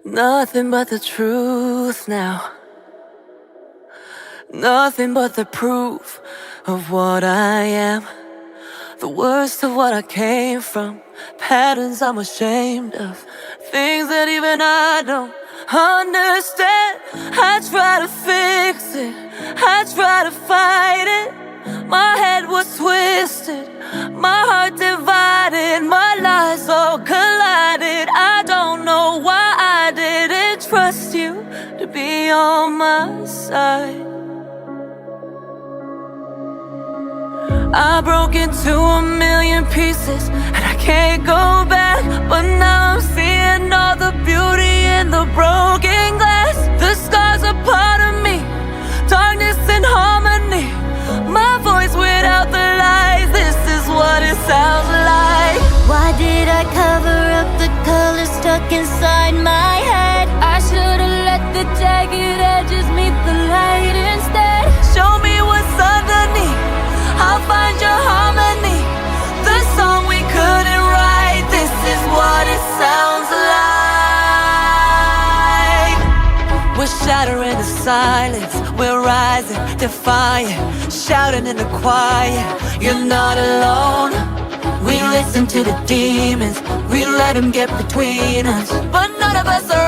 Nothing but the truth now. Nothing but the proof of what I am. The worst of what I came from. Patterns I'm ashamed of. Things that even I don't understand. I try to fix it, I try to fight it. My head was twisted, my heart divided, my lies all collided. I don't know why I didn't trust you to be on my side. I broke into a million pieces and I can't go back. But now I'm seeing all the beauty in the broken glass. The scars are part of me, darkness and harmony. My voice without the lies, this is what it sounds like. Why did I cover up the color stuck inside my head? I should've let the jagged edges meet the light instead. Show me what's underneath, I'll find your harmony. The song we couldn't write, this is what it sounds like. We're shattering the silence, we're rising, defiant, shouting in the quiet. You're not alone. We listen to the demons, we let them get between us, but none of us are